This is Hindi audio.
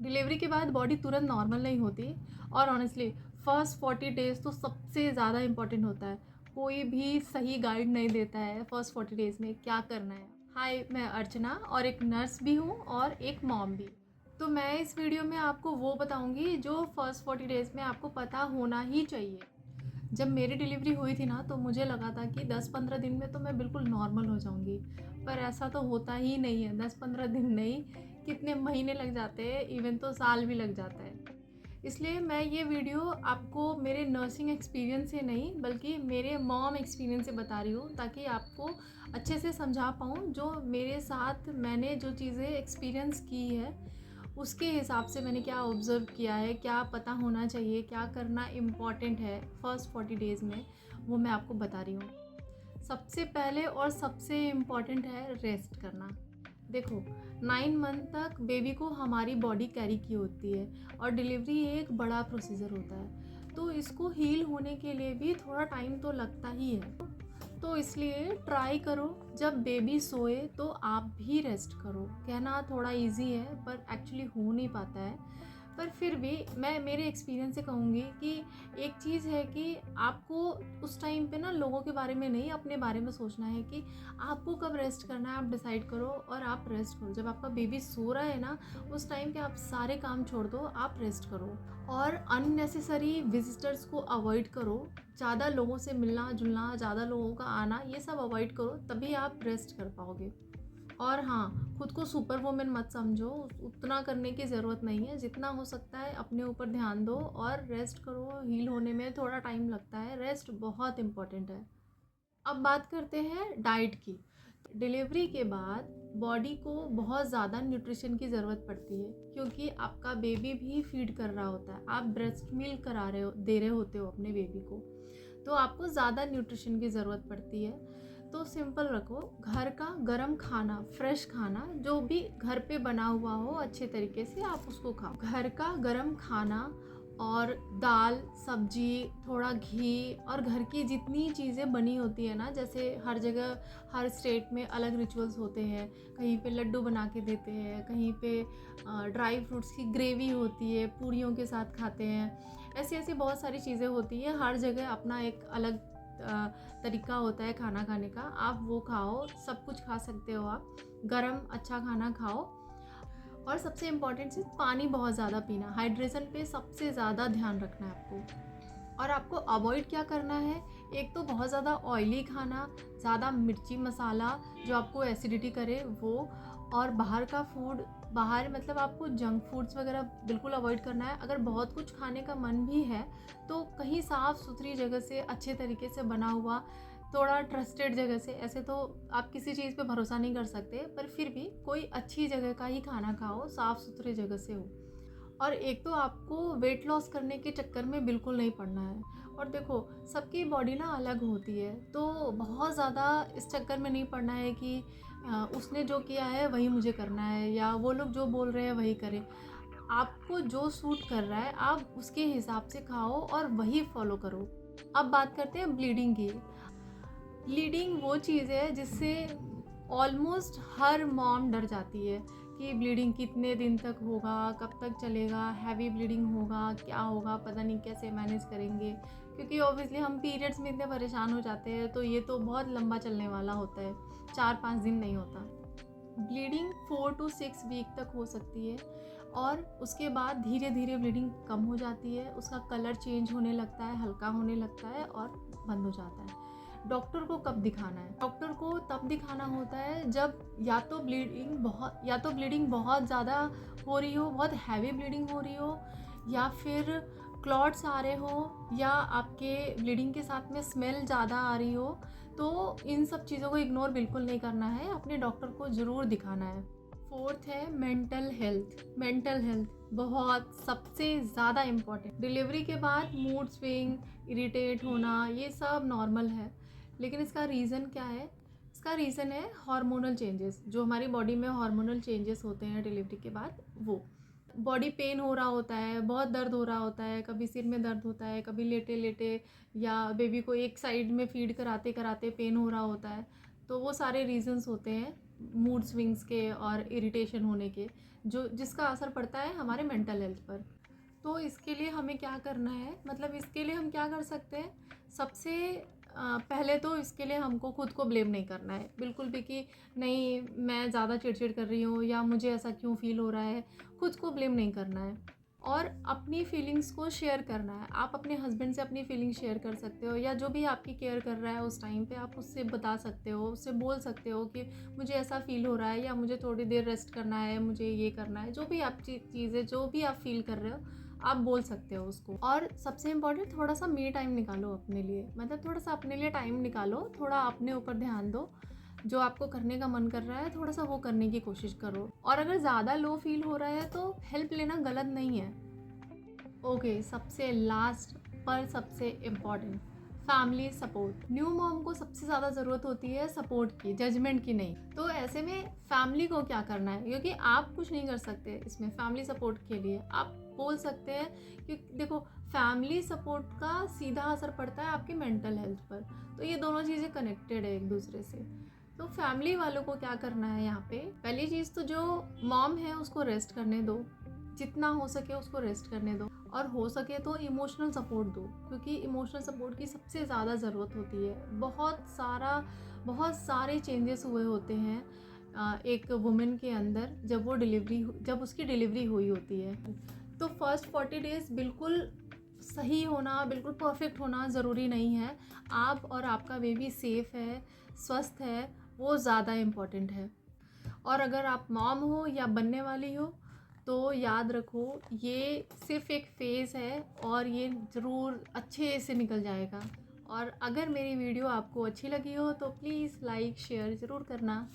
डिलीवरी के बाद बॉडी तुरंत नॉर्मल नहीं होती और ऑनेस्टली फर्स्ट 40 डेज़ तो सबसे ज़्यादा इम्पॉर्टेंट होता है। कोई भी सही गाइड नहीं देता है फर्स्ट 40 डेज़ में क्या करना है। हाय, मैं अर्चना और एक नर्स भी हूँ और एक मॉम भी। तो मैं इस वीडियो में आपको वो बताऊँगी जो फर्स्ट 40 डेज़ में आपको पता होना ही चाहिए। जब मेरी डिलीवरी हुई थी ना, तो मुझे लगा था कि 10-15 दिन में तो मैं बिल्कुल नॉर्मल हो जाऊँगी, पर ऐसा तो होता ही नहीं है। 10-15 दिन नहीं, कितने महीने लग जाते हैं, इवन तो साल भी लग जाता है। इसलिए मैं ये वीडियो आपको मेरे नर्सिंग एक्सपीरियंस से नहीं, बल्कि मेरे मॉम एक्सपीरियंस से बता रही हूँ, ताकि आपको अच्छे से समझा पाऊँ जो मेरे साथ मैंने जो चीज़ें एक्सपीरियंस की है, उसके हिसाब से मैंने क्या ऑब्ज़र्व किया है, क्या पता होना चाहिए, क्या करना इम्पॉर्टेंट है फर्स्ट 40 डेज़ में, वो मैं आपको बता रही हूँ। सबसे पहले और सबसे इम्पॉर्टेंट है रेस्ट करना। देखो, 9 मंथ तक बेबी को हमारी बॉडी कैरी की होती है और डिलीवरी एक बड़ा प्रोसीजर होता है, तो इसको हील होने के लिए भी थोड़ा टाइम तो लगता ही है। तो इसलिए ट्राई करो जब बेबी सोए तो आप भी रेस्ट करो। कहना थोड़ा इजी है पर एक्चुअली हो नहीं पाता है। पर फिर भी मैं मेरे एक्सपीरियंस से कहूँगी कि एक चीज़ है कि आपको उस टाइम पे ना लोगों के बारे में नहीं, अपने बारे में सोचना है कि आपको कब रेस्ट करना है। आप डिसाइड करो और आप रेस्ट करो। जब आपका बेबी सो रहा है ना, उस टाइम पे आप सारे काम छोड़ दो, आप रेस्ट करो और अननेसेसरी विजिटर्स को अवॉइड करो। ज़्यादा लोगों से मिलना जुलना, ज़्यादा लोगों का आना, ये सब अवॉइड करो, तभी आप रेस्ट कर पाओगे। और हाँ, खुद को सुपर वुमन मत समझो, उतना करने की ज़रूरत नहीं है। जितना हो सकता है अपने ऊपर ध्यान दो और रेस्ट करो। हील होने में थोड़ा टाइम लगता है, रेस्ट बहुत इम्पॉर्टेंट है। अब बात करते हैं डाइट की। डिलीवरी के बाद बॉडी को बहुत ज़्यादा न्यूट्रिशन की ज़रूरत पड़ती है, क्योंकि आपका बेबी भी फीड कर रहा होता है। आप ब्रेस्ट मिल्क करा रहे हो, दे रहे होते हो अपने बेबी को, तो आपको ज़्यादा न्यूट्रिशन की ज़रूरत पड़ती है। तो सिंपल रखो, घर का गरम खाना, फ्रेश खाना, जो भी घर पे बना हुआ हो अच्छे तरीके से आप उसको खाओ। घर का गरम खाना और दाल, सब्जी, थोड़ा घी और घर की जितनी चीज़ें बनी होती है ना, जैसे हर जगह हर स्टेट में अलग रिचुअल्स होते हैं। कहीं पे लड्डू बना के देते हैं, कहीं पे ड्राई फ्रूट्स की ग्रेवी होती है, पूड़ियों के साथ खाते हैं। ऐसी ऐसी बहुत सारी चीज़ें होती हैं। हर जगह अपना एक अलग तरीका होता है खाना खाने का। आप वो खाओ, सब कुछ खा सकते हो आप। गरम अच्छा खाना खाओ और सबसे इम्पॉर्टेंट चीज़, पानी बहुत ज़्यादा पीना। हाइड्रेशन पे सबसे ज़्यादा ध्यान रखना है आपको। और आपको अवॉइड क्या करना है, एक तो बहुत ज़्यादा ऑयली खाना, ज़्यादा मिर्ची मसाला जो आपको एसिडिटी करे वो, और बाहर का फूड, बाहर मतलब आपको जंक फूड्स वगैरह बिल्कुल अवॉइड करना है। अगर बहुत कुछ खाने का मन भी है तो कहीं साफ़ सुथरी जगह से, अच्छे तरीके से बना हुआ, थोड़ा ट्रस्टेड जगह से। ऐसे तो आप किसी चीज़ पे भरोसा नहीं कर सकते, पर फिर भी कोई अच्छी जगह का ही खाना खाओ, साफ़ सुथरी जगह से हो। और एक तो आपको वेट लॉस करने के चक्कर में बिल्कुल नहीं पड़ना है। और देखो, सबकी बॉडी ना अलग होती है, तो बहुत ज़्यादा इस चक्कर में नहीं पड़ना है कि उसने जो किया है वही मुझे करना है, या वो लोग जो बोल रहे हैं वही करें। आपको जो सूट कर रहा है आप उसके हिसाब से खाओ और वही फॉलो करो। अब बात करते हैं ब्लीडिंग की। ब्लीडिंग वो चीज़ है जिससे ऑलमोस्ट हर मॉम डर जाती है कि ब्लीडिंग कितने दिन तक होगा, कब तक चलेगा, हैवी ब्लीडिंग होगा, क्या होगा, पता नहीं कैसे मैनेज करेंगे। क्योंकि ऑब्वियसली हम पीरियड्स में इतने परेशान हो जाते हैं, तो ये तो बहुत लंबा चलने वाला होता है, 4-5 दिन नहीं होता। ब्लीडिंग 4 to 6 वीक तक हो सकती है और उसके बाद धीरे धीरे ब्लीडिंग कम हो जाती है, उसका कलर चेंज होने लगता है, हल्का होने लगता है और बंद हो जाता है। डॉक्टर को कब दिखाना है? डॉक्टर को तब दिखाना होता है जब या तो ब्लीडिंग बहुत ज़्यादा हो रही हो, बहुत हैवी ब्लीडिंग हो रही हो, या फिर क्लॉट्स आ रहे हो, या आपके ब्लीडिंग के साथ में स्मेल ज़्यादा आ रही हो। तो इन सब चीज़ों को इग्नोर बिल्कुल नहीं करना है, अपने डॉक्टर को ज़रूर दिखाना है। फोर्थ है मेंटल हेल्थ। मेंटल हेल्थ बहुत सबसे ज़्यादा इम्पॉर्टेंट। डिलीवरी के बाद मूड स्विंग, इरिटेट होना, ये सब नॉर्मल है, लेकिन इसका रीज़न क्या है? इसका रीज़न है हार्मोनल चेंजेस। जो हमारी बॉडी में हार्मोनल चेंजेस होते हैं डिलीवरी के बाद, वो बॉडी पेन हो रहा होता है, बहुत दर्द हो रहा होता है, कभी सिर में दर्द होता है, कभी लेटे लेटे, या बेबी को एक साइड में फीड कराते कराते पेन हो रहा होता है। तो वो सारे रीज़न्स होते हैं मूड स्विंग्स के और इरिटेशन होने के, जो जिसका असर पड़ता है हमारे मेंटल हेल्थ पर। तो इसके लिए हमें क्या करना है, मतलब इसके लिए हम क्या कर सकते हैं? सबसे पहले तो इसके लिए हमको खुद को ब्लेम नहीं करना है बिल्कुल भी कि नहीं मैं ज़्यादा चिड़चिड़ कर रही हूँ या मुझे ऐसा क्यों फ़ील हो रहा है। खुद को ब्लेम नहीं करना है और अपनी फीलिंग्स को शेयर करना है। आप अपने हस्बैंड से अपनी फीलिंग शेयर कर सकते हो, या जो भी आपकी केयर कर रहा है उस टाइम पे आप उससे बता सकते हो, उससे बोल सकते हो कि मुझे ऐसा फ़ील हो रहा है या मुझे थोड़ी देर रेस्ट करना है, मुझे ये करना है। जो भी आप चीज़ें जो भी आप फ़ील कर रहे हो आप बोल सकते हो उसको। और सबसे इम्पोर्टेंट, थोड़ा सा मी टाइम निकालो अपने लिए, मतलब थोड़ा सा अपने लिए टाइम निकालो, थोड़ा अपने ऊपर ध्यान दो। जो आपको करने का मन कर रहा है थोड़ा सा वो करने की कोशिश करो। और अगर ज़्यादा लो फील हो रहा है तो हेल्प लेना गलत नहीं है। ओके, सबसे लास्ट पर सबसे important, family support. New mom को सबसे ज़्यादा ज़रूरत होती है सपोर्ट की, जजमेंट की नहीं। तो ऐसे में फैमिली को क्या करना है, क्योंकि आप कुछ नहीं कर सकते इसमें फैमिली सपोर्ट के लिए। आप बोल सकते हैं कि देखो, फैमिली सपोर्ट का सीधा असर पड़ता है आपकी मेंटल हेल्थ पर। तो ये दोनों चीज़ें कनेक्टेड है एक दूसरे से। तो फैमिली वालों को क्या करना है यहाँ पे, पहली चीज़ तो जो मॉम है उसको रेस्ट करने दो, जितना हो सके उसको रेस्ट करने दो। और हो सके तो इमोशनल सपोर्ट दो, क्योंकि इमोशनल सपोर्ट की सबसे ज़्यादा ज़रूरत होती है। बहुत सारे चेंजेस हुए होते हैं एक वुमेन के अंदर जब उसकी डिलीवरी हुई होती है। तो फर्स्ट 40 डेज़ बिल्कुल सही होना, बिल्कुल परफेक्ट होना ज़रूरी नहीं है। आप और आपका बेबी सेफ़ है, स्वस्थ है, वो ज़्यादा इम्पॉर्टेंट है। और अगर आप मॉम हो या बनने वाली हो तो याद रखो, ये सिर्फ़ एक फ़ेज़ है और ये ज़रूर अच्छे से निकल जाएगा। और अगर मेरी वीडियो आपको अच्छी लगी हो तो प्लीज़ लाइक शेयर ज़रूर करना।